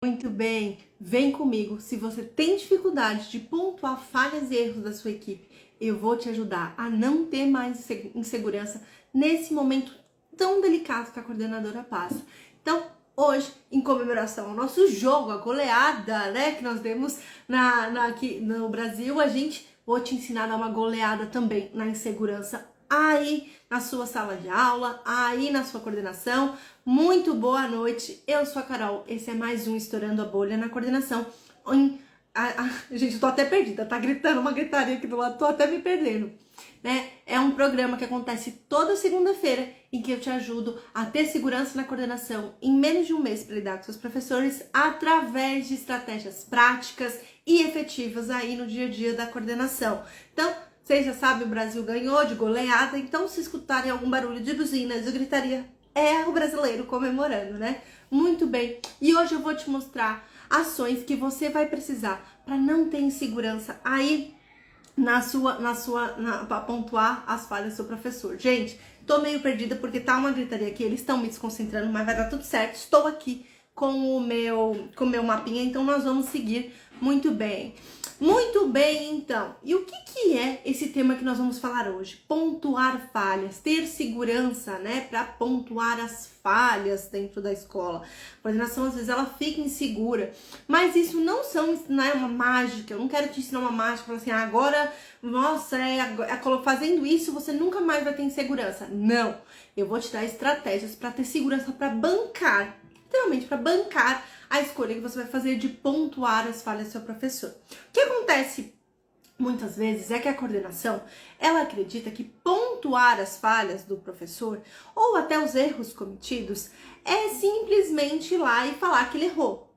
Muito bem, vem comigo. Se você tem dificuldade de pontuar falhas e erros da sua equipe, eu vou te ajudar a não ter mais insegurança nesse momento tão delicado que a coordenadora passa. Então, hoje, em comemoração ao nosso jogo, a goleada, né, que nós demos aqui no Brasil, vou te ensinar a dar uma goleada também na insegurança aí na sua sala de aula, aí na sua coordenação. Muito boa noite, eu sou a Carol, esse é mais um Estourando a Bolha na coordenação. Gente, eu tô até perdida, tá gritando uma gritaria aqui do lado, tô até me perdendo. Né? É um programa que acontece toda segunda-feira em que eu te ajudo a ter segurança na coordenação em menos de um mês para lidar com seus professores através de estratégias práticas e efetivas aí no dia a dia da coordenação. Então, vocês já sabem, o Brasil ganhou de goleada, então se escutarem algum barulho de buzinas e gritaria, é o brasileiro comemorando, né? Muito bem, e hoje eu vou te mostrar ações que você vai precisar para não ter insegurança aí para pontuar as falhas do seu professor. Gente, tô meio perdida porque tá uma gritaria aqui, eles estão me desconcentrando, mas vai dar tudo certo. Estou aqui com o meu mapinha, então nós vamos seguir muito bem. Muito bem, então. E o que é esse tema que nós vamos falar hoje? Pontuar falhas, ter segurança, né, para pontuar as falhas dentro da escola. A coordenação, às vezes, ela fica insegura, mas isso não é uma mágica. Eu não quero te ensinar uma mágica, falar assim, agora, nossa, fazendo isso você nunca mais vai ter insegurança. Não, eu vou te dar estratégias para ter segurança, para bancar, literalmente para bancar a escolha que você vai fazer de pontuar as falhas do seu professor. O que acontece muitas vezes é que a coordenação, ela acredita que pontuar as falhas do professor ou até os erros cometidos é simplesmente ir lá e falar que ele errou.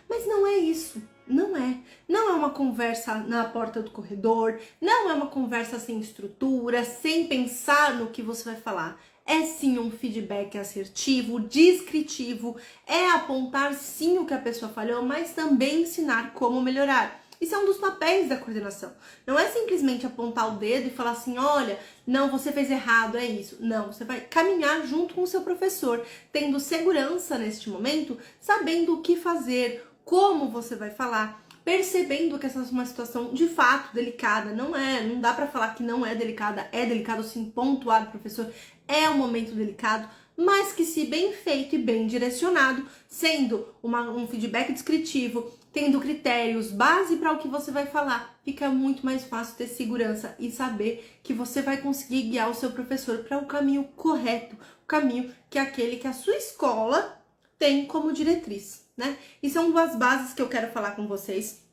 Mas não é isso. Não é. Não é uma conversa na porta do corredor, não é uma conversa sem estrutura, sem pensar no que você vai falar. É sim um feedback assertivo, descritivo, é apontar sim o que a pessoa falhou, mas também ensinar como melhorar. Isso é um dos papéis da coordenação. Não é simplesmente apontar o dedo e falar assim, olha, não, você fez errado, é isso. Não, você vai caminhar junto com o seu professor, tendo segurança neste momento, sabendo o que fazer, como você vai falar, percebendo que essa é uma situação de fato delicada. Não dá pra falar que não é delicado sim, pontuar o professor, é um momento delicado, mas que se bem feito e bem direcionado, sendo um feedback descritivo, tendo critérios, base para o que você vai falar, fica muito mais fácil ter segurança e saber que você vai conseguir guiar o seu professor para o caminho correto, o caminho que é aquele que a sua escola tem como diretriz, né? E são duas bases que eu quero falar com vocês.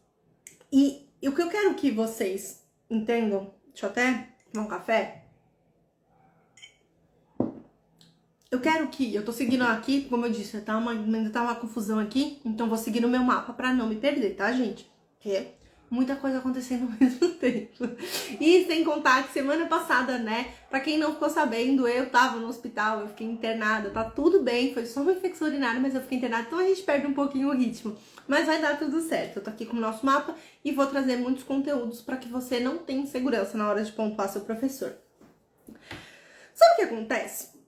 E o que eu quero que vocês entendam, deixa eu até tomar um café. Eu tô seguindo aqui, como eu disse, ainda tá uma confusão aqui, então vou seguir no meu mapa pra não me perder, tá, gente? Porque muita coisa acontecendo ao mesmo tempo. E sem contar que semana passada, né, pra quem não ficou sabendo, eu tava no hospital, eu fiquei internada, tá tudo bem, foi só uma infecção urinária, mas eu fiquei internada, então a gente perde um pouquinho o ritmo. Mas vai dar tudo certo, eu tô aqui com o nosso mapa e vou trazer muitos conteúdos pra que você não tenha insegurança na hora de pontuar seu professor. Sabe o que acontece?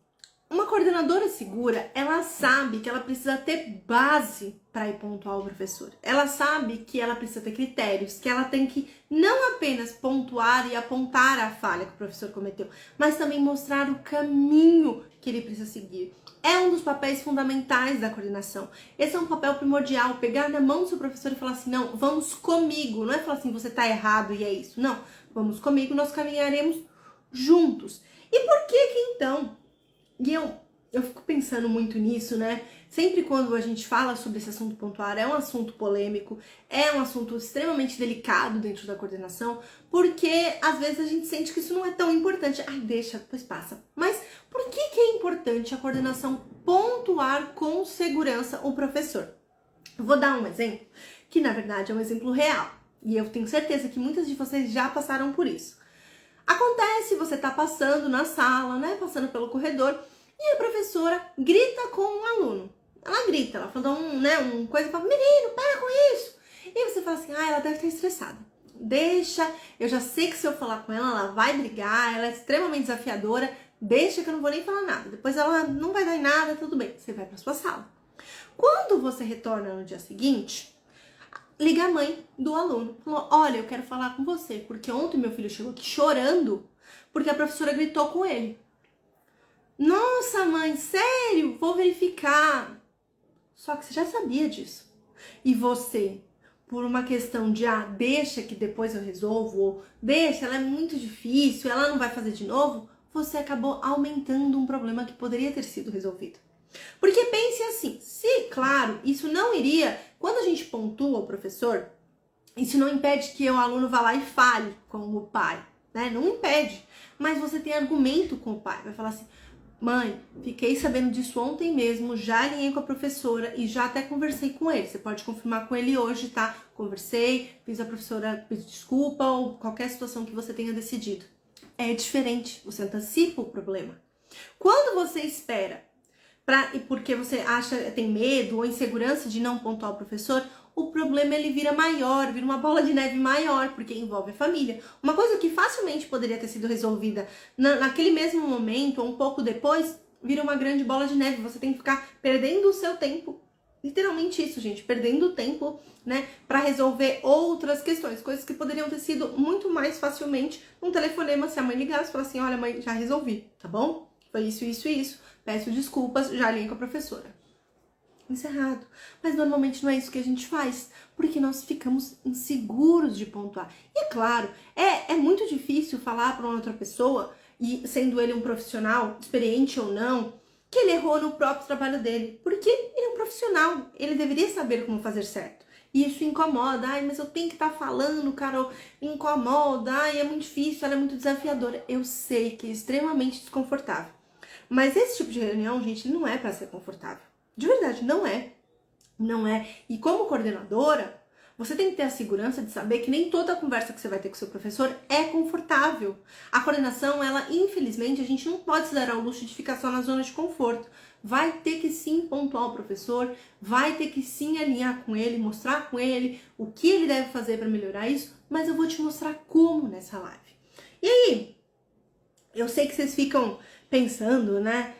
Uma coordenadora segura, ela sabe que ela precisa ter base para ir pontuar o professor. Ela sabe que ela precisa ter critérios, que ela tem que não apenas pontuar e apontar a falha que o professor cometeu, mas também mostrar o caminho que ele precisa seguir. É um dos papéis fundamentais da coordenação. Esse é um papel primordial, pegar na mão do seu professor e falar assim, não, vamos comigo. Não é falar assim, você tá errado e é isso. Não, vamos comigo, nós caminharemos juntos. E por que então... E eu fico pensando muito nisso, né? Sempre quando a gente fala sobre esse assunto pontuar, é um assunto polêmico, é um assunto extremamente delicado dentro da coordenação, porque às vezes a gente sente que isso não é tão importante. Ai, deixa, depois passa. Mas por que é importante a coordenação pontuar com segurança o professor? Eu vou dar um exemplo, que na verdade é um exemplo real. E eu tenho certeza que muitas de vocês já passaram por isso. Acontece, você tá passando na sala, né, passando pelo corredor, e a professora grita com um aluno. Ela grita, ela fala um coisa e fala, menino, para com isso. E você fala assim, ela deve estar estressada. Deixa, eu já sei que se eu falar com ela vai brigar, ela é extremamente desafiadora, deixa que eu não vou nem falar nada. Depois ela não vai dar em nada, tudo bem, você vai pra sua sala. Quando você retorna no dia seguinte, liga a mãe do aluno. Falou, olha, eu quero falar com você, porque ontem meu filho chegou aqui chorando porque a professora gritou com ele. Nossa, mãe, sério? Vou verificar. Só que você já sabia disso. E você, por uma questão de, deixa que depois eu resolvo, ou deixa, ela é muito difícil, ela não vai fazer de novo, você acabou aumentando um problema que poderia ter sido resolvido. Porque pense assim, se, claro, isso não iria, quando a gente pontua o professor, isso não impede que o aluno vá lá e fale com o pai, né? Não impede, mas você tem argumento com o pai, vai falar assim, mãe, fiquei sabendo disso ontem mesmo, já alinhei com a professora e já até conversei com ele. Você pode confirmar com ele hoje, tá? Conversei, fiz a professora pedir desculpa ou qualquer situação que você tenha decidido. É diferente, você antecipa o problema. Quando você espera, porque você acha, tem medo ou insegurança de não pontuar o professor, o problema ele vira maior, vira uma bola de neve maior, porque envolve a família. Uma coisa que facilmente poderia ter sido resolvida naquele mesmo momento ou um pouco depois, vira uma grande bola de neve. Você tem que ficar perdendo o seu tempo. Literalmente isso, gente, perdendo tempo, né, para resolver outras questões, coisas que poderiam ter sido muito mais facilmente um telefonema, se a mãe ligasse e falasse assim, olha mãe, já resolvi, tá bom? Foi isso, isso e isso, peço desculpas, já alinhei com a professora. Encerrado. Mas normalmente não é isso que a gente faz, porque nós ficamos inseguros de pontuar. E é claro, é muito difícil falar para uma outra pessoa, e sendo ele um profissional, experiente ou não, que ele errou no próprio trabalho dele, porque ele é um profissional, ele deveria saber como fazer certo. E isso incomoda, mas eu tenho que estar falando, Carol, incomoda, é muito difícil, ela é muito desafiadora. Eu sei que é extremamente desconfortável. Mas esse tipo de reunião, gente, não é para ser confortável. De verdade, não é. Não é. E como coordenadora, você tem que ter a segurança de saber que nem toda conversa que você vai ter com o seu professor é confortável. A coordenação, ela, infelizmente, a gente não pode se dar ao luxo de ficar só na zona de conforto. Vai ter que sim pontuar o professor, vai ter que sim alinhar com ele, mostrar com ele o que ele deve fazer para melhorar isso, mas eu vou te mostrar como nessa live. E aí, eu sei que vocês ficam pensando, né?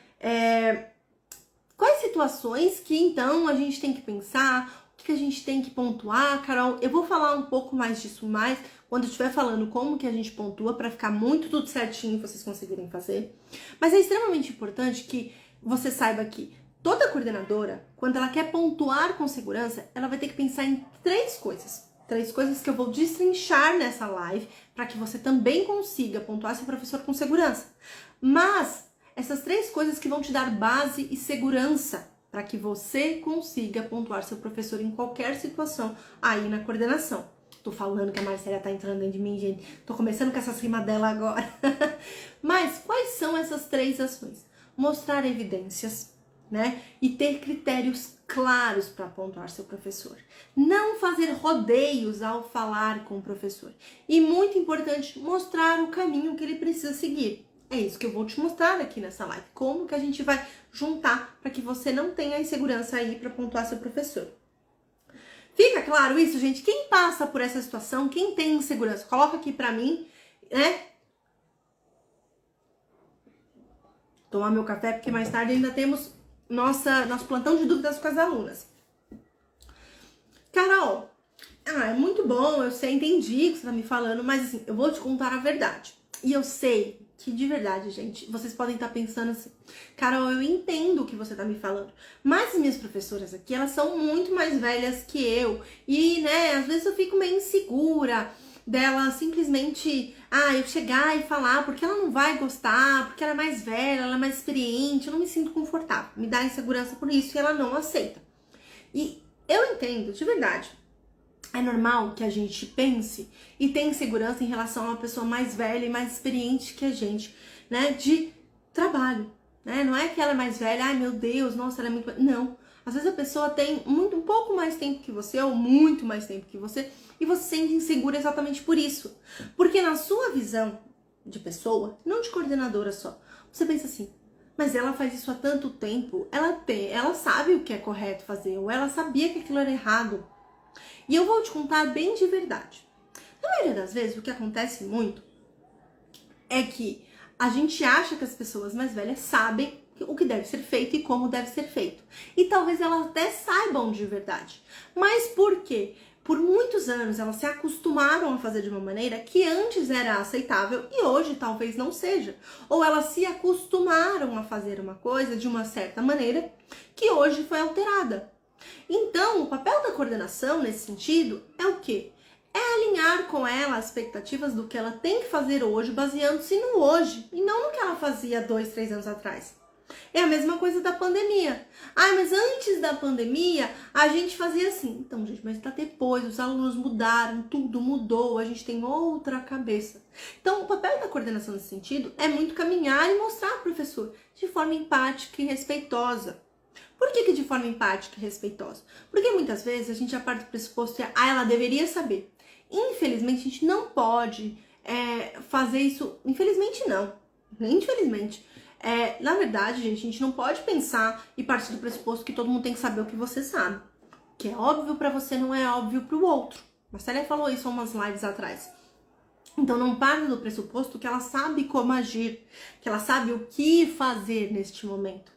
Quais situações que então a gente tem que pensar, o que a gente tem que pontuar, Carol? Eu vou falar um pouco mais disso mais quando eu estiver falando como que a gente pontua para ficar muito tudo certinho e vocês conseguirem fazer. Mas é extremamente importante que você saiba que toda coordenadora, quando ela quer pontuar com segurança, ela vai ter que pensar em três coisas. Três coisas que eu vou destrinchar nessa live para que você também consiga pontuar seu professor com segurança. Mas essas três coisas que vão te dar base e segurança para que você consiga pontuar seu professor em qualquer situação aí na coordenação. Tô falando que a Marcela tá entrando dentro de mim, gente. Tô começando com essas rimas dela agora. Mas quais são essas três ações? Mostrar evidências, né? E ter critérios claros para pontuar seu professor. Não fazer rodeios ao falar com o professor. E muito importante, mostrar o caminho que ele precisa seguir. É isso que eu vou te mostrar aqui nessa live. Como que a gente vai juntar para que você não tenha insegurança aí para pontuar seu professor. Fica claro isso, gente? Quem passa por essa situação, quem tem insegurança, coloca aqui para mim, né? Tomar meu café, porque mais tarde ainda temos nosso plantão de dúvidas com as alunas. Carol, é muito bom, eu sei, entendi o que você tá me falando, mas assim, eu vou te contar a verdade. E eu sei que de verdade, gente, vocês podem estar pensando assim, Carol, eu entendo o que você tá me falando, mas as minhas professoras aqui, elas são muito mais velhas que eu, e, né, às vezes eu fico meio insegura dela simplesmente, eu chegar e falar, porque ela não vai gostar, porque ela é mais velha, ela é mais experiente, eu não me sinto confortável, me dá insegurança por isso, e ela não aceita. E eu entendo, de verdade. É normal que a gente pense e tenha insegurança em relação a uma pessoa mais velha e mais experiente que a gente, né, de trabalho, né? Não é que ela é mais velha, ai meu Deus, nossa, ela é muito... Não. Às vezes a pessoa tem um pouco mais tempo que você ou muito mais tempo que você e você se sente insegura exatamente por isso. Porque na sua visão de pessoa, não de coordenadora só, você pensa assim, mas ela faz isso há tanto tempo, ela sabe o que é correto fazer, ou ela sabia que aquilo era errado. E eu vou te contar bem de verdade. Na maioria das vezes, o que acontece muito é que a gente acha que as pessoas mais velhas sabem o que deve ser feito e como deve ser feito. E talvez elas até saibam de verdade. Mas por quê? Por muitos anos elas se acostumaram a fazer de uma maneira que antes era aceitável e hoje talvez não seja. Ou elas se acostumaram a fazer uma coisa de uma certa maneira que hoje foi alterada. Então, o papel da coordenação nesse sentido é o quê? É alinhar com ela as expectativas do que ela tem que fazer hoje, baseando-se no hoje e não no que ela fazia 2, 3 anos atrás. É a mesma coisa da pandemia. Ah, mas antes da pandemia a gente fazia assim. Então, gente, mas tá depois, os alunos mudaram, tudo mudou, a gente tem outra cabeça. Então, o papel da coordenação nesse sentido é muito caminhar e mostrar ao professor de forma empática e respeitosa. Por que de forma empática e respeitosa? Porque muitas vezes a gente já parte do pressuposto que ela deveria saber. Infelizmente, a gente não pode fazer isso. Infelizmente, não. Infelizmente. Na verdade, gente, a gente não pode pensar e partir do pressuposto que todo mundo tem que saber o que você sabe. O que é óbvio pra você não é óbvio pro outro. Marcela falou isso há umas lives atrás. Então, não parte do pressuposto que ela sabe como agir, que ela sabe o que fazer neste momento.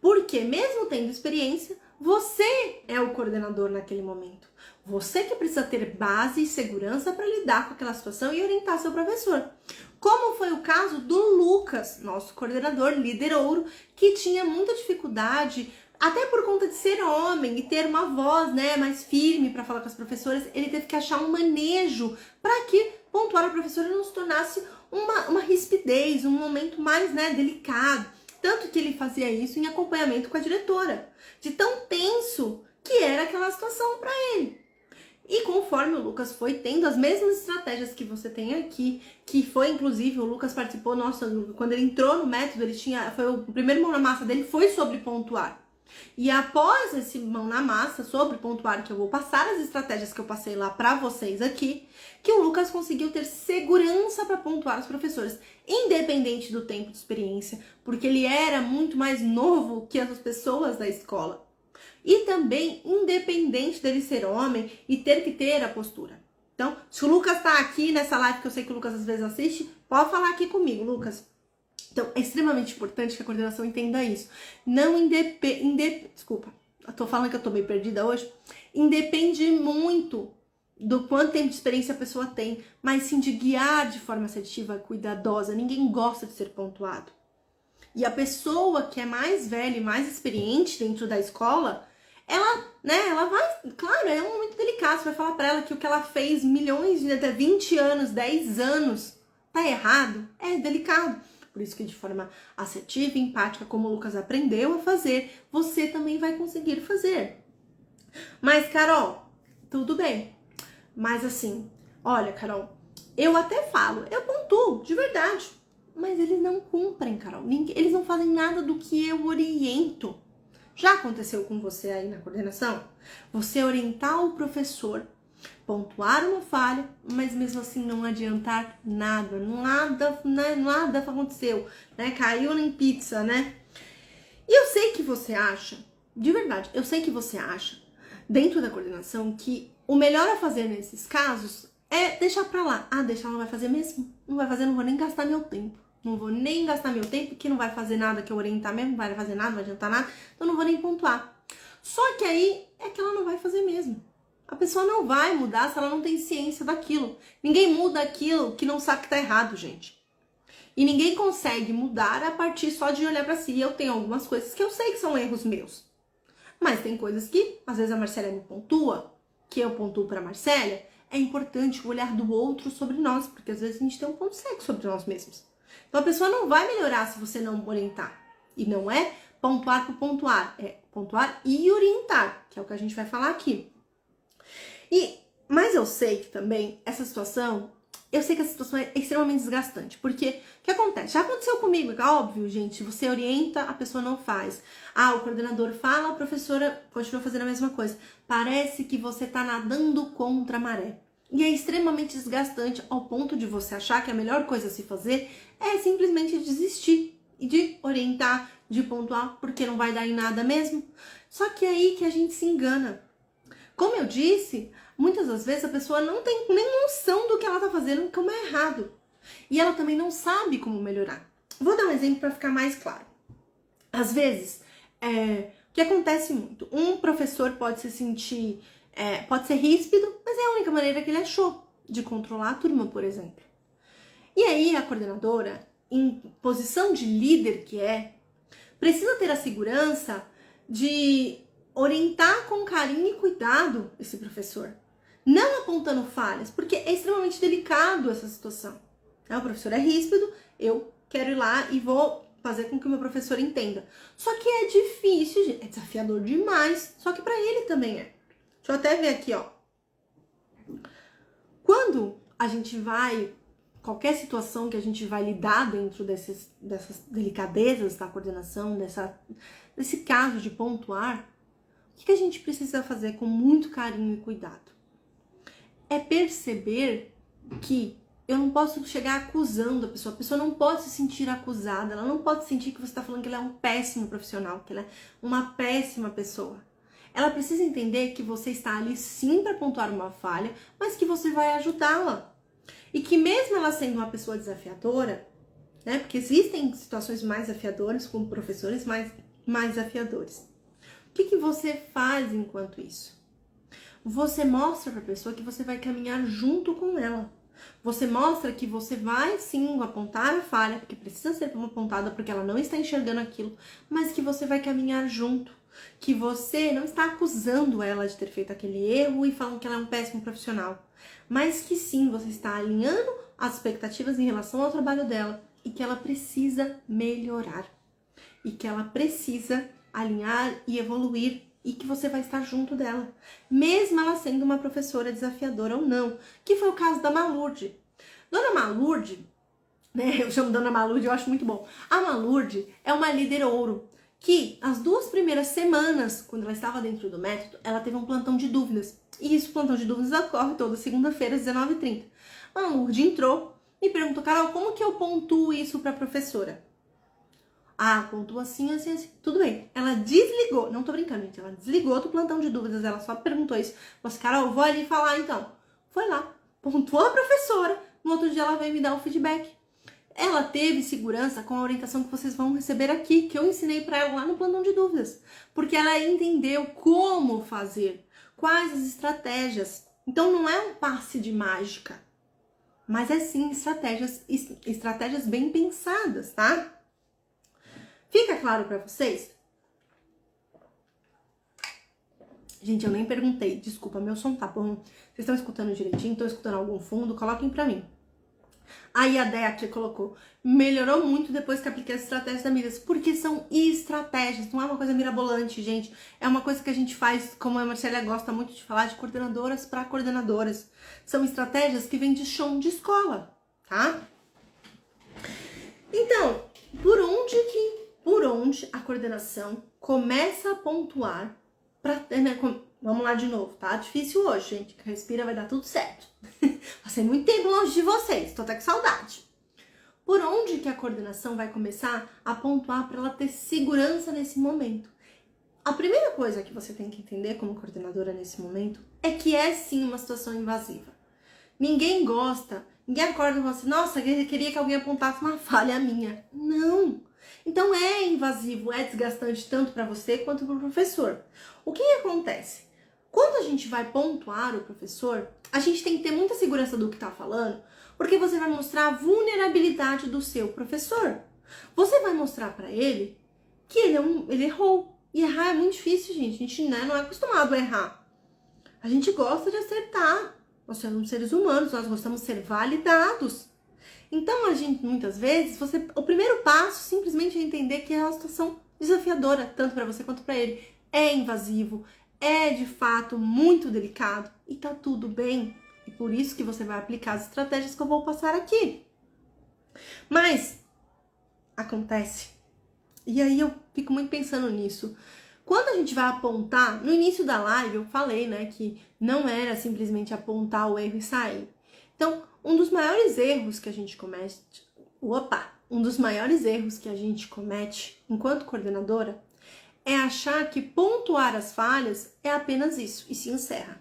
Porque, mesmo tendo experiência, você é o coordenador naquele momento. Você que precisa ter base e segurança para lidar com aquela situação e orientar seu professor. Como foi o caso do Lucas, nosso coordenador, líder ouro, que tinha muita dificuldade, até por conta de ser homem e ter uma voz, mais firme para falar com as professoras, ele teve que achar um manejo para que pontuar a professora não se tornasse uma rispidez, um momento mais, delicado. Tanto que ele fazia isso em acompanhamento com a diretora, de tão tenso que era aquela situação para ele. E conforme o Lucas foi tendo as mesmas estratégias que você tem aqui, que foi inclusive, o Lucas participou, quando ele entrou no método, o primeiro mão na massa dele foi sobre pontuar. E após esse mão na massa sobre pontuar, que eu vou passar as estratégias que eu passei lá para vocês aqui, que o Lucas conseguiu ter segurança para pontuar os professores, independente do tempo de experiência, porque ele era muito mais novo que as pessoas da escola. E também independente dele ser homem e ter que ter a postura. Então, se o Lucas tá aqui nessa live, que eu sei que o Lucas às vezes assiste, pode falar aqui comigo, Lucas. Então, é extremamente importante que a coordenação entenda isso. Não desculpa, eu tô falando que eu tô meio perdida hoje. Independe muito do quanto tempo de experiência a pessoa tem, mas sim de guiar de forma assertiva, cuidadosa. Ninguém gosta de ser pontuado. E a pessoa que é mais velha e mais experiente dentro da escola, ela vai, claro, é um momento delicado, você vai falar pra ela que o que ela fez milhões de até 20 anos, 10 anos, tá errado, é delicado. Por isso que de forma assertiva e empática, como o Lucas aprendeu a fazer, você também vai conseguir fazer. Mas, Carol, tudo bem. Mas assim, olha, Carol, eu até falo, eu pontuo, de verdade. Mas eles não cumprem, Carol. Eles não fazem nada do que eu oriento. Já aconteceu com você aí na coordenação? Você orientar o professor, pontuar uma falha, mas mesmo assim não adiantar nada. Nada aconteceu, Caiu em pizza, E eu sei que você acha, de verdade, eu sei que você acha, dentro da coordenação, que o melhor a fazer nesses casos é deixar pra lá. Ah, deixar, não vai fazer mesmo? Não vai fazer, não vou nem gastar meu tempo. Não vou nem gastar meu tempo, que não vai fazer nada que eu orientar mesmo, não vai fazer nada, não vai adiantar nada, então não vou nem pontuar. Só que aí é que ela não vai fazer mesmo. A pessoa não vai mudar se ela não tem ciência daquilo. Ninguém muda aquilo que não sabe que tá errado, gente. E ninguém consegue mudar a partir só de olhar pra si. Eu tenho algumas coisas que eu sei que são erros meus. Mas tem coisas que, às vezes a Marcélia me pontua, que eu pontuo pra Marcélia. É importante o olhar do outro sobre nós, porque às vezes a gente tem um ponto cego sobre nós mesmos. Então a pessoa não vai melhorar se você não orientar. E não é pontuar por pontuar, é pontuar e orientar, que é o que a gente vai falar aqui. Mas eu sei que também essa situação é extremamente desgastante, porque o que acontece? Já aconteceu comigo, é óbvio, gente, você orienta, a pessoa não faz. Ah, o coordenador fala, a professora continua fazendo a mesma coisa. Parece que você tá nadando contra a maré. E é extremamente desgastante ao ponto de você achar que a melhor coisa a se fazer é simplesmente desistir e de orientar, de pontuar, porque não vai dar em nada mesmo. Só que é aí que a gente se engana. Como eu disse, muitas das vezes a pessoa não tem nem noção do que ela tá fazendo, como é errado. E ela também não sabe como melhorar. Vou dar um exemplo para ficar mais claro. Às vezes, o que acontece muito, um professor pode se sentir, pode ser ríspido, mas é a única maneira que ele achou de controlar a turma, por exemplo. E aí a coordenadora, em posição de líder que precisa ter a segurança de orientar com carinho e cuidado esse professor. Não apontando falhas, porque é extremamente delicado essa situação. O professor é ríspido, eu quero ir lá e vou fazer com que o meu professor entenda. Só que é difícil, é desafiador demais, só que para ele também é. Deixa eu até ver aqui, ó. Quando a gente vai, qualquer situação que a gente vai lidar dentro dessas delicadezas da coordenação, desse caso de pontuar, o que a gente precisa fazer com muito carinho e cuidado? É perceber que eu não posso chegar acusando a pessoa não pode se sentir acusada, ela não pode sentir que você está falando que ela é um péssimo profissional, que ela é uma péssima pessoa. Ela precisa entender que você está ali sim para pontuar uma falha, mas que você vai ajudá-la. E que mesmo ela sendo uma pessoa desafiadora, né, porque existem situações mais desafiadoras, como professores mais desafiadores. O que você faz enquanto isso? Você mostra para a pessoa que você vai caminhar junto com ela. Você mostra que você vai sim apontar a falha, porque precisa ser apontada porque ela não está enxergando aquilo, mas que você vai caminhar junto. Que você não está acusando ela de ter feito aquele erro e falando que ela é um péssimo profissional. Mas que sim, você está alinhando as expectativas em relação ao trabalho dela e que ela precisa melhorar. E que ela precisa alinhar e evoluir e que você vai estar junto dela, mesmo ela sendo uma professora desafiadora ou não, que foi o caso da Malurde. Dona Malurde, né, eu chamo Dona Malurde, eu acho muito bom. A Malurde é uma líder ouro, que as 2 primeiras semanas, quando ela estava dentro do método, ela teve um plantão de dúvidas. E esse plantão de dúvidas ocorre toda segunda-feira, às 19h30. A Malurde entrou e perguntou, Carol, como que eu pontuo isso para a professora? Pontua assim, assim, assim. Tudo bem. Ela desligou. Não tô brincando, gente. Ela desligou do plantão de dúvidas. Ela só perguntou isso. Mas, Carol, vou ali falar então. Foi lá. Pontuou a professora. No outro dia ela veio me dar o feedback. Ela teve segurança com a orientação que vocês vão receber aqui, que eu ensinei pra ela lá no plantão de dúvidas. Porque ela entendeu como fazer. Quais as estratégias. Então, não é um passe de mágica. Mas é sim estratégias bem pensadas, tá? Fica claro pra vocês? Gente, eu nem perguntei. Desculpa, meu som tá bom. Vocês estão escutando direitinho? Estão escutando algum fundo? Coloquem pra mim. Aí a Dea colocou. Melhorou muito depois que apliquei as estratégias da Midas. Porque são estratégias. Não é uma coisa mirabolante, gente. É uma coisa que a gente faz, como a Marcela gosta muito de falar, de coordenadoras para coordenadoras. São estratégias que vêm de chão de escola, tá? Então, por onde a coordenação começa a pontuar vamos lá de novo, tá? Difícil hoje, gente. Respira, vai dar tudo certo. Passei muito tempo longe de vocês, tô até com saudade. Por onde que a coordenação vai começar a pontuar para ela ter segurança nesse momento? A primeira coisa que você tem que entender como coordenadora nesse momento é que é sim uma situação invasiva. Ninguém gosta, ninguém acorda e fala assim, nossa, eu queria que alguém apontasse uma falha minha. Não! Então é invasivo, é desgastante tanto para você quanto para o professor. O que acontece? Quando a gente vai pontuar o professor, a gente tem que ter muita segurança do que está falando, porque você vai mostrar a vulnerabilidade do seu professor. Você vai mostrar para ele que ele errou. E errar é muito difícil, gente. A gente não é acostumado a errar. A gente gosta de acertar. Nós somos seres humanos, nós gostamos de ser validados. Então, a gente, muitas vezes, o primeiro passo simplesmente é entender que é uma situação desafiadora, tanto para você quanto para ele. É invasivo, é de fato muito delicado e tá tudo bem. E por isso que você vai aplicar as estratégias que eu vou passar aqui. Mas, acontece. E aí eu fico muito pensando nisso. Quando a gente vai apontar, no início da live eu falei, né, que não era simplesmente apontar o erro e sair. Então, um dos maiores erros que a gente comete enquanto coordenadora é achar que pontuar as falhas é apenas isso e se encerra.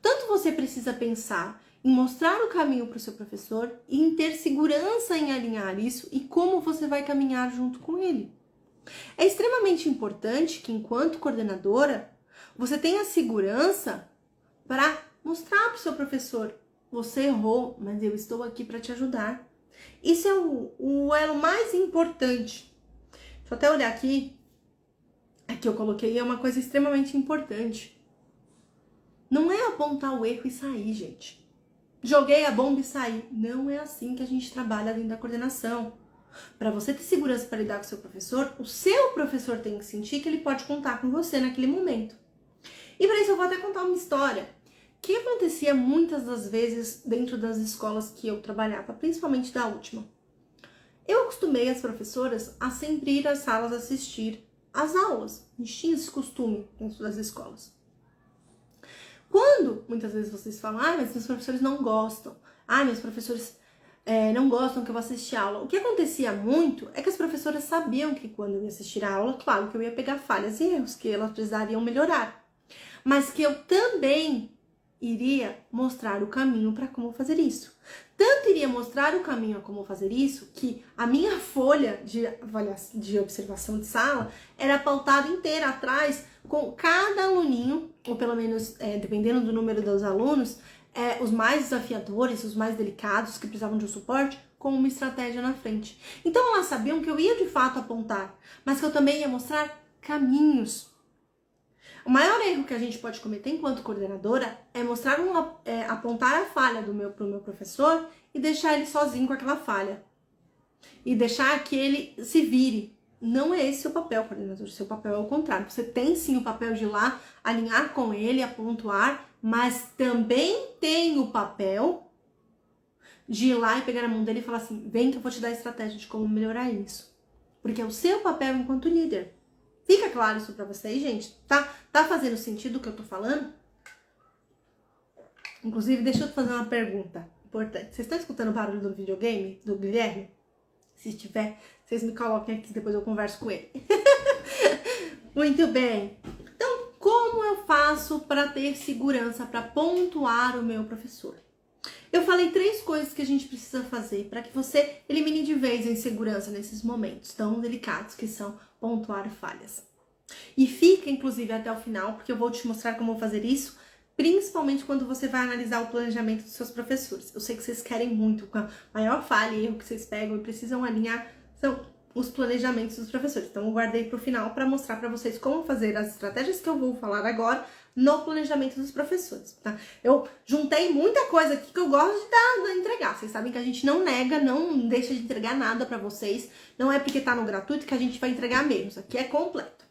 Tanto você precisa pensar em mostrar o caminho para o seu professor e em ter segurança em alinhar isso e como você vai caminhar junto com ele. É extremamente importante que, enquanto coordenadora, você tenha segurança para mostrar para o seu professor: você errou, mas eu estou aqui para te ajudar. Isso é o elo mais importante. Deixa eu até olhar aqui. Aqui eu coloquei, é uma coisa extremamente importante. Não é apontar o erro e sair, gente. Joguei a bomba e saí. Não é assim que a gente trabalha dentro da coordenação. Para você ter segurança para lidar com o seu professor tem que sentir que ele pode contar com você naquele momento. E para isso eu vou até contar uma história que acontecia muitas das vezes dentro das escolas que eu trabalhava, principalmente da última. Eu acostumei as professoras a sempre ir às salas assistir às aulas. A gente tinha esse costume dentro das escolas. Quando muitas vezes vocês falam: mas meus professores não gostam, meus professores não gostam que eu vá assistir a aula. O que acontecia muito é que as professoras sabiam que quando eu ia assistir a aula, claro que eu ia pegar falhas e erros que elas precisariam melhorar, mas que eu também iria mostrar o caminho para como fazer isso. Tanto iria mostrar o caminho a como fazer isso, que a minha folha de observação de sala era pautada inteira atrás, com cada aluninho, ou pelo menos, dependendo do número dos alunos, os mais desafiadores, os mais delicados, que precisavam de um suporte, com uma estratégia na frente. Então elas sabiam que eu ia de fato apontar, mas que eu também ia mostrar caminhos. O maior erro que a gente pode cometer enquanto coordenadora é apontar a falha pro meu professor e deixar ele sozinho com aquela falha. E deixar que ele se vire. Não é esse o papel, coordenador. Seu papel é o contrário. Você tem sim o papel de ir lá, alinhar com ele, apontar, mas também tem o papel de ir lá e pegar na mão dele e falar assim: vem que eu vou te dar a estratégia de como melhorar isso. Porque é o seu papel enquanto líder. Fica claro isso pra vocês, gente? Tá fazendo sentido o que eu tô falando? Inclusive, deixa eu te fazer uma pergunta importante. Vocês estão escutando o barulho do videogame do Guilherme? Se estiver, vocês me coloquem aqui, depois eu converso com ele. Muito bem. Então, como eu faço para ter segurança, para pontuar o meu professor? Eu falei 3 coisas que a gente precisa fazer para que você elimine de vez a insegurança nesses momentos tão delicados que são pontuar falhas. E fica, inclusive, até o final, porque eu vou te mostrar como fazer isso, principalmente quando você vai analisar o planejamento dos seus professores. Eu sei que vocês querem muito, com a maior falha e erro que vocês pegam e precisam alinhar, são os planejamentos dos professores. Então eu guardei para o final para mostrar para vocês como fazer as estratégias que eu vou falar agora no planejamento dos professores, tá? Eu juntei muita coisa aqui que eu gosto de entregar. Vocês sabem que a gente não nega, não deixa de entregar nada para vocês. Não é porque tá no gratuito que a gente vai entregar menos. Aqui é completo.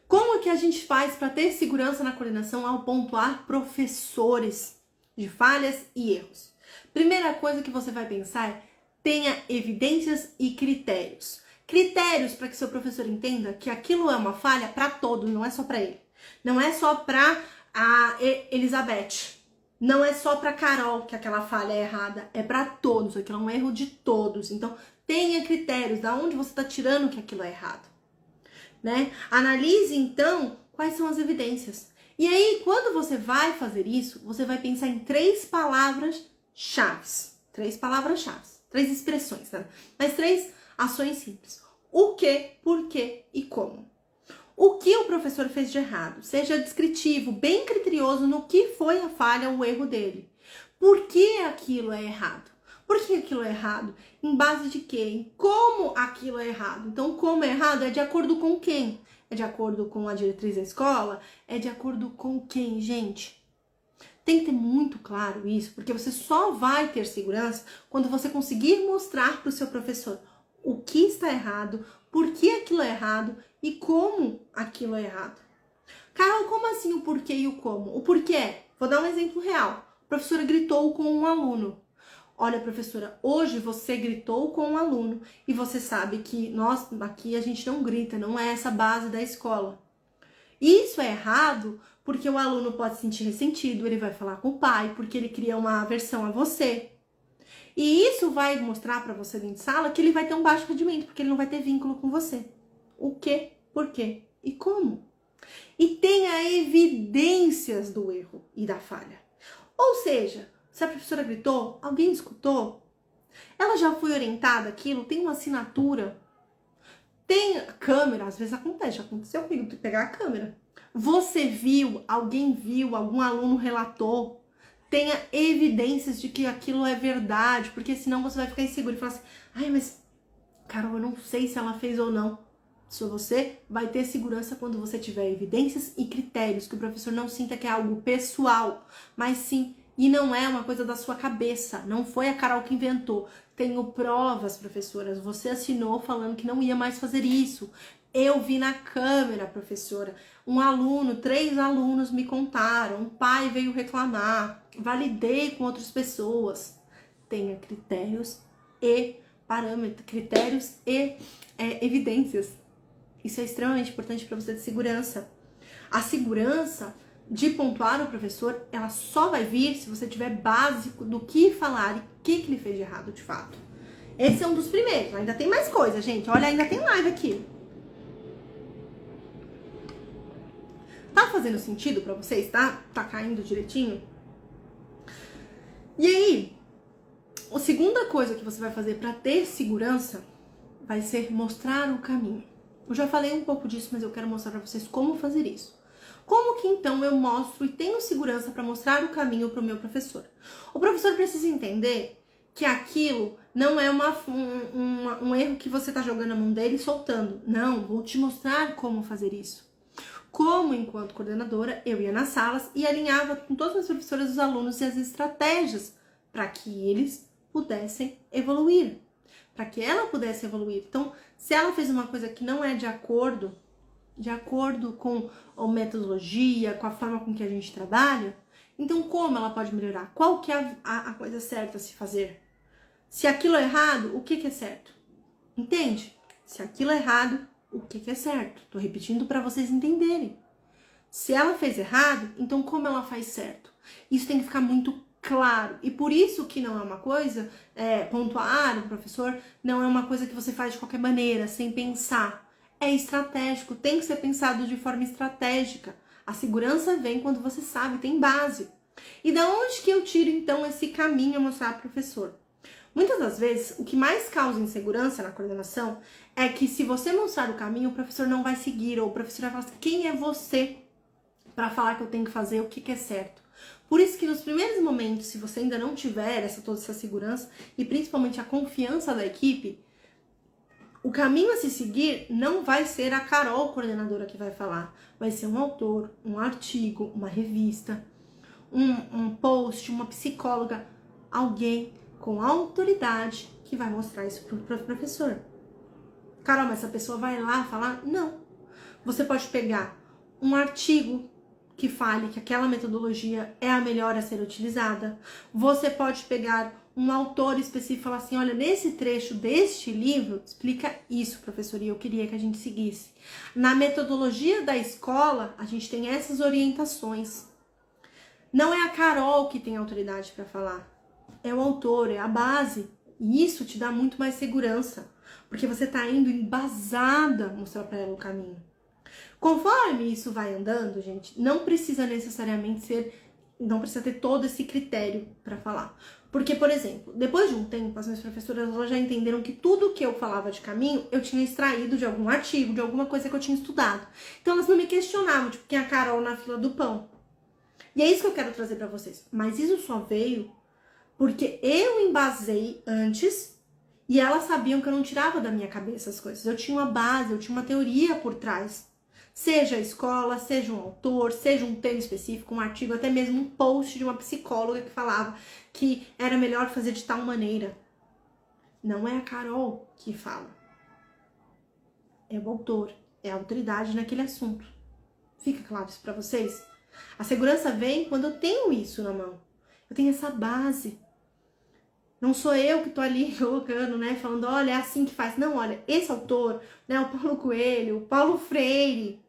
Como que a gente faz para ter segurança na coordenação ao pontuar professores de falhas e erros? Primeira coisa que você vai pensar é: tenha evidências e critérios. Critérios para que seu professor entenda que aquilo é uma falha para todos, não é só para ele. Não é só para a Elizabeth. Não é só para Carol que aquela falha é errada. É para todos. Aquilo é um erro de todos. Então, tenha critérios. Da onde você está tirando que aquilo é errado, né? Analise, então, quais são as evidências. E aí, quando você vai fazer isso, você vai pensar em 3 palavras-chave. 3 palavras-chave. 3 expressões, né? Mas 3 ações simples. O que, por quê e como. O que o professor fez de errado? Seja descritivo, bem criterioso no que foi a falha, o erro dele. Por que aquilo é errado? Por que aquilo é errado? Em base de quê? Em como aquilo é errado? Então, como é errado é de acordo com quem? É de acordo com a diretriz da escola? É de acordo com quem, gente? Tem que ter muito claro isso, porque você só vai ter segurança quando você conseguir mostrar para o seu professor o que está errado, por que aquilo é errado e como aquilo é errado. Carol, como assim o porquê e o como? O porquê, vou dar um exemplo real. A professora gritou com um aluno. Olha, professora, hoje você gritou com um aluno e você sabe que nós aqui a gente não grita, não é essa a base da escola. Isso é errado porque o aluno pode se sentir ressentido, ele vai falar com o pai, porque ele cria uma aversão a você. E isso vai mostrar para você dentro de sala que ele vai ter um baixo rendimento, porque ele não vai ter vínculo com você. O que, por quê e como. E tenha evidências do erro e da falha. Ou seja, se a professora gritou, alguém escutou? Ela já foi orientada aquilo? Tem uma assinatura? Tem câmera, às vezes acontece, já aconteceu comigo, tu pegar a câmera. Você viu, alguém viu, algum aluno relatou, tenha evidências de que aquilo é verdade, porque senão você vai ficar inseguro e falar assim, ai, mas Carol, eu não sei se ela fez ou não. Se você vai ter segurança quando você tiver evidências e critérios, que o professor não sinta que é algo pessoal, mas sim, e não é uma coisa da sua cabeça, não foi a Carol que inventou. Tenho provas, professoras, você assinou falando que não ia mais fazer isso. Eu vi na câmera, professora, um aluno, 3 alunos me contaram, um pai veio reclamar, validei com outras pessoas. Tenha critérios e parâmetros, critérios e evidências. Isso é extremamente importante para você ter segurança. A segurança de pontuar o professor, ela só vai vir se você tiver básico do que falar e o que ele fez de errado de fato. Esse é um dos primeiros. Ainda tem mais coisa, gente. Olha, ainda tem live aqui. Tá fazendo sentido para vocês? Tá caindo direitinho? E aí, a segunda coisa que você vai fazer para ter segurança vai ser mostrar o caminho. Eu já falei um pouco disso, mas eu quero mostrar para vocês como fazer isso. Como que então eu mostro e tenho segurança para mostrar o caminho para o meu professor? O professor precisa entender que aquilo não é um erro que você está jogando a mão dele e soltando. Não, vou te mostrar como fazer isso. Como, enquanto coordenadora, eu ia nas salas e alinhava com todas as professoras os alunos e as estratégias para que eles pudessem evoluir. Para que ela pudesse evoluir. Então, se ela fez uma coisa que não é de acordo com a metodologia, com a forma com que a gente trabalha, então como ela pode melhorar? Qual que é a coisa certa a se fazer? Se aquilo é errado, o que é certo? Entende? Se aquilo é errado, o que é certo? Tô repetindo para vocês entenderem. Se ela fez errado, então como ela faz certo? Isso tem que ficar muito claro. E por isso que não é uma coisa, pontuar o professor, não é uma coisa que você faz de qualquer maneira, sem pensar. É estratégico, tem que ser pensado de forma estratégica. A segurança vem quando você sabe, tem base. E da onde que eu tiro então esse caminho a mostrar para o professor? Muitas das vezes, o que mais causa insegurança na coordenação é que se você mostrar o caminho, o professor não vai seguir, ou o professor vai falar assim, quem é você para falar que eu tenho que fazer o que é certo? Por isso que nos primeiros momentos, se você ainda não tiver toda essa segurança e principalmente a confiança da equipe, o caminho a se seguir não vai ser a Carol, coordenadora, que vai falar. Vai ser um autor, um artigo, uma revista, um post, uma psicóloga, alguém com autoridade que vai mostrar isso para o professor. Carol, mas essa pessoa vai lá falar? Não. Você pode pegar um artigo que fale que aquela metodologia é a melhor a ser utilizada. Você pode pegar um autor específico e falar assim, olha, nesse trecho deste livro, explica isso, professor, e eu queria que a gente seguisse. Na metodologia da escola, a gente tem essas orientações. Não é a Carol que tem autoridade para falar, é o autor, é a base. E isso te dá muito mais segurança, porque você está indo embasada mostrar para ela o caminho. Conforme isso vai andando, gente, não precisa necessariamente não precisa ter todo esse critério para falar. Porque, por exemplo, depois de um tempo, as minhas professoras elas já entenderam que tudo que eu falava de caminho, eu tinha extraído de algum artigo, de alguma coisa que eu tinha estudado. Então, elas não me questionavam, tipo, quem é a Carol na fila do pão. E é isso que eu quero trazer para vocês. Mas isso só veio porque eu embasei antes e elas sabiam que eu não tirava da minha cabeça as coisas. Eu tinha uma base, eu tinha uma teoria por trás. Seja a escola, seja um autor, seja um tema específico, um artigo, até mesmo um post de uma psicóloga que falava que era melhor fazer de tal maneira. Não é a Carol que fala. É o autor, é a autoridade naquele assunto. Fica claro isso pra vocês? A segurança vem quando eu tenho isso na mão. Eu tenho essa base. Não sou eu que tô ali colocando, né? Falando, olha, é assim que faz. Não, olha, esse autor, né? O Paulo Coelho, o Paulo Freire,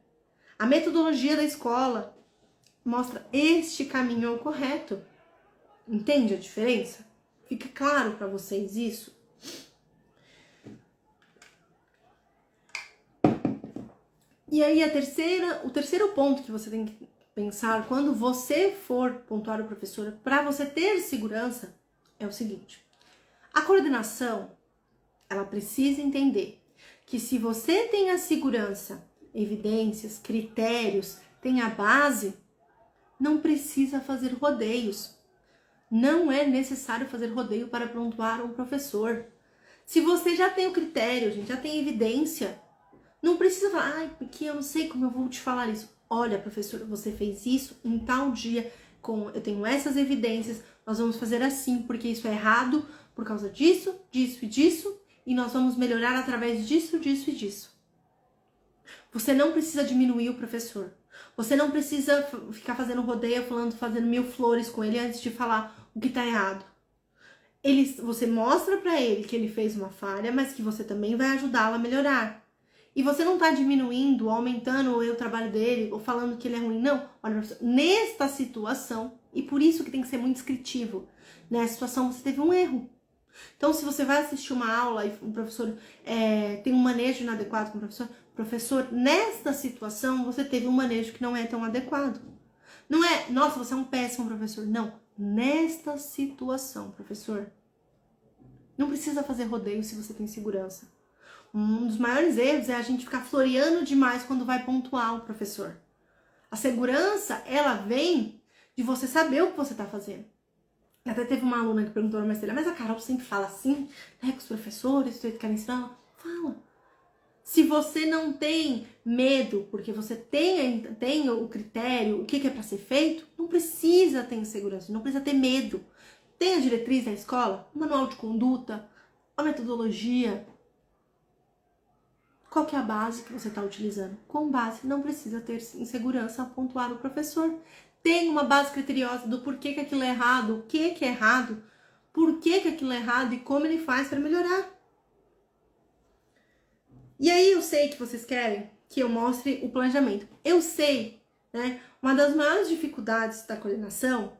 a metodologia da escola mostra este caminho é o correto. Entende a diferença? Fica claro para vocês isso? E aí o terceiro ponto que você tem que pensar quando você for pontuar o professor para você ter segurança é o seguinte: a coordenação ela precisa entender que se você tem a segurança, evidências, critérios, tem a base, não precisa fazer rodeios. Não é necessário fazer rodeio para pontuar um professor. Se você já tem o critério, gente, já tem evidência, não precisa falar, ai, porque eu não sei como eu vou te falar isso. Olha, professor, você fez isso em tal dia, eu tenho essas evidências, nós vamos fazer assim, porque isso é errado por causa disso, disso e disso, e nós vamos melhorar através disso, disso e disso. Você não precisa diminuir o professor. Você não precisa ficar fazendo rodeio, fazendo 1000 flores com ele antes de falar o que tá errado. Você mostra pra ele que ele fez uma falha, mas que você também vai ajudá-lo a melhorar. E você não tá diminuindo, aumentando o trabalho dele, ou falando que ele é ruim. Não, olha, professor, nesta situação, e por isso que tem que ser muito descritivo, nessa situação você teve um erro. Então, se você vai assistir uma aula e o professor tem um manejo inadequado com o professor, nesta situação você teve um manejo que não é tão adequado. Não é, nossa, você é um péssimo professor. Não, nesta situação, professor. Não precisa fazer rodeio se você tem segurança. Um dos maiores erros é a gente ficar floreando demais quando vai pontuar o professor. A segurança, ela vem de você saber o que você está fazendo. Até teve uma aluna que perguntou na maestria, mas a Carol sempre fala assim, né, com os professores, que querem ensinar ela. Fala. Se você não tem medo, porque você tem o critério, o que é para ser feito, não precisa ter insegurança, não precisa ter medo. Tem a diretriz da escola, o manual de conduta, a metodologia. Qual que é a base que você está utilizando? Com base, não precisa ter insegurança a pontuar o professor. Tem uma base criteriosa do porquê que aquilo é errado, o que é errado, por que aquilo é errado e como ele faz para melhorar. E aí eu sei que vocês querem que eu mostre o planejamento. Eu sei, né? Uma das maiores dificuldades da coordenação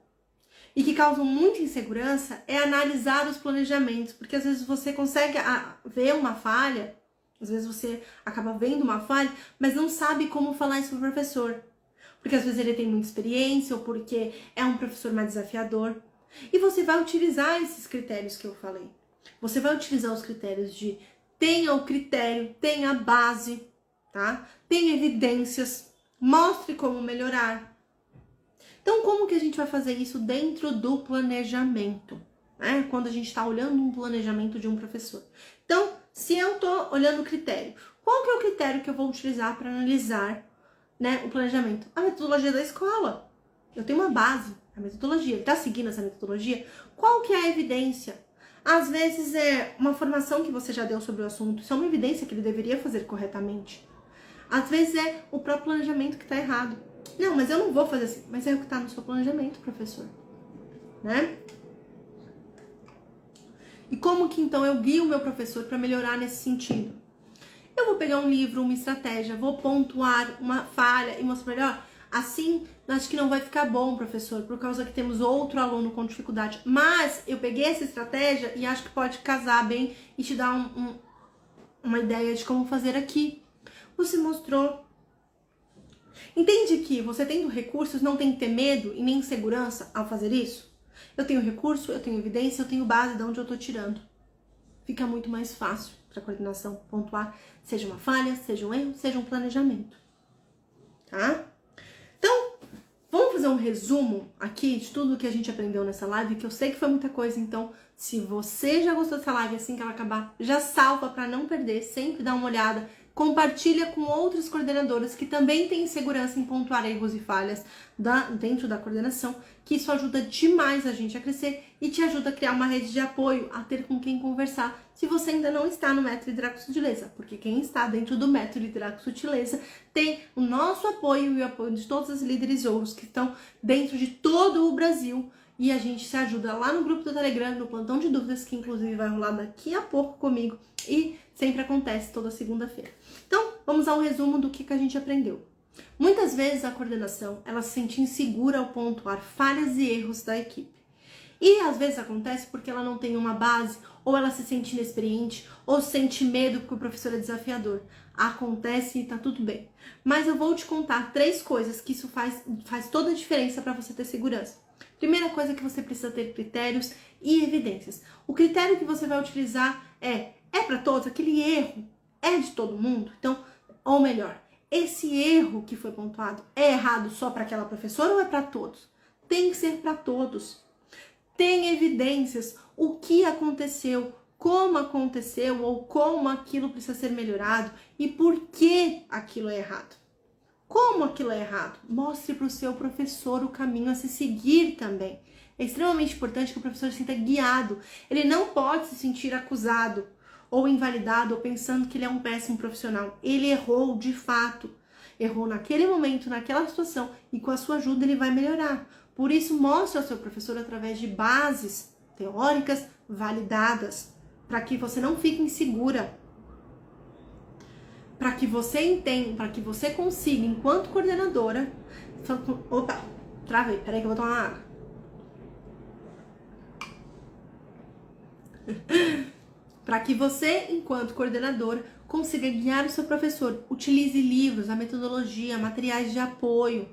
e que causam muita insegurança é analisar os planejamentos, porque às vezes você consegue ver uma falha, às vezes você acaba vendo uma falha, mas não sabe como falar isso pro professor. Porque às vezes ele tem muita experiência ou porque é um professor mais desafiador. E você vai utilizar esses critérios que eu falei. Você vai utilizar os critérios de tenha o critério, tenha a base, tá? Tenha evidências, mostre como melhorar. Então, como que a gente vai fazer isso dentro do planejamento? Né? Quando a gente está olhando um planejamento de um professor. Então, se eu estou olhando o critério, qual que é o critério que eu vou utilizar para analisar, né, o planejamento? A metodologia da escola. Eu tenho uma base, a metodologia. Ele está seguindo essa metodologia? Qual que é a evidência? Às vezes é uma formação que você já deu sobre o assunto. Isso é uma evidência que ele deveria fazer corretamente. Às vezes é o próprio planejamento que está errado. Não, mas eu não vou fazer assim. Mas é o que está no seu planejamento, professor. Né? E como que então eu guio o meu professor para melhorar nesse sentido? Eu vou pegar um livro, uma estratégia, vou pontuar uma falha e mostrar melhor. Assim, acho que não vai ficar bom, professor, por causa que temos outro aluno com dificuldade. Mas eu peguei essa estratégia e acho que pode casar bem e te dar uma ideia de como fazer aqui. Você mostrou. Entende que você tendo recursos não tem que ter medo e nem insegurança ao fazer isso? Eu tenho recurso, eu tenho evidência, eu tenho base de onde eu tô tirando. Fica muito mais fácil para a coordenação pontuar, seja uma falha, seja um erro, seja um planejamento. Tá? Então, vamos fazer um resumo aqui de tudo que a gente aprendeu nessa live, que eu sei que foi muita coisa, então se você já gostou dessa live, assim que ela acabar, já salva para não perder, sempre dá uma olhada, compartilha com outras coordenadoras que também têm segurança em pontuar erros e falhas dentro da coordenação, que isso ajuda demais a gente a crescer e te ajuda a criar uma rede de apoio, a ter com quem conversar, se você ainda não está no método Liderar Sutileza, porque quem está dentro do método Liderar Sutileza tem o nosso apoio e o apoio de todos os líderes outros que estão dentro de todo o Brasil, e a gente se ajuda lá no grupo do Telegram, no plantão de dúvidas, que inclusive vai rolar daqui a pouco comigo e sempre acontece toda segunda-feira. Então, vamos a um resumo do que a gente aprendeu. Muitas vezes a coordenação, ela se sente insegura ao pontuar falhas e erros da equipe. E às vezes acontece porque ela não tem uma base, ou ela se sente inexperiente, ou sente medo porque o professor é desafiador. Acontece e tá tudo bem. Mas eu vou te contar 3 coisas que isso faz toda a diferença para você ter segurança. Primeira coisa que você precisa ter critérios e evidências. O critério que você vai utilizar é para todos, aquele erro é de todo mundo? Então, ou melhor, esse erro que foi pontuado é errado só para aquela professora ou é para todos? Tem que ser para todos. Tem evidências, o que aconteceu, como aconteceu ou como aquilo precisa ser melhorado e por que aquilo é errado. Como aquilo é errado? Mostre para o seu professor o caminho a se seguir também. É extremamente importante que o professor se sinta guiado. Ele não pode se sentir acusado ou invalidado ou pensando que ele é um péssimo profissional. Ele errou de fato. Errou naquele momento, naquela situação e com a sua ajuda ele vai melhorar. Por isso, mostre ao seu professor através de bases teóricas validadas, para que você não fique insegura, para que você entenda, para que você consiga, enquanto coordenadora... Opa, travei, peraí que eu vou tomar uma água. Para que você, enquanto coordenadora, consiga guiar o seu professor. Utilize livros, a metodologia, materiais de apoio,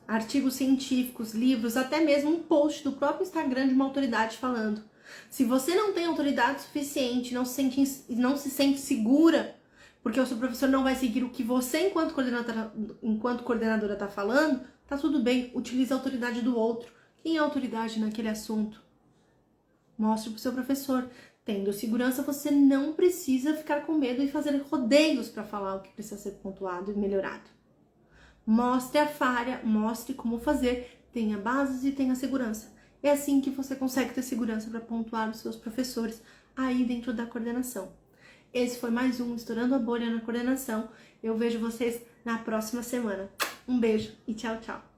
artigos científicos, livros, até mesmo um post do próprio Instagram de uma autoridade falando. Se você não tem autoridade suficiente, não se sente segura, porque o seu professor não vai seguir o que você, enquanto coordenadora, está falando, tá tudo bem, utilize a autoridade do outro. Quem é a autoridade naquele assunto? Mostre para o seu professor. Tendo segurança, você não precisa ficar com medo e fazer rodeios para falar o que precisa ser pontuado e melhorado. Mostre a falha, mostre como fazer, tenha bases e tenha segurança. É assim que você consegue ter segurança para pontuar os seus professores aí dentro da coordenação. Esse foi mais um Estourando a Bolha na Coordenação. Eu vejo vocês na próxima semana. Um beijo e tchau, tchau.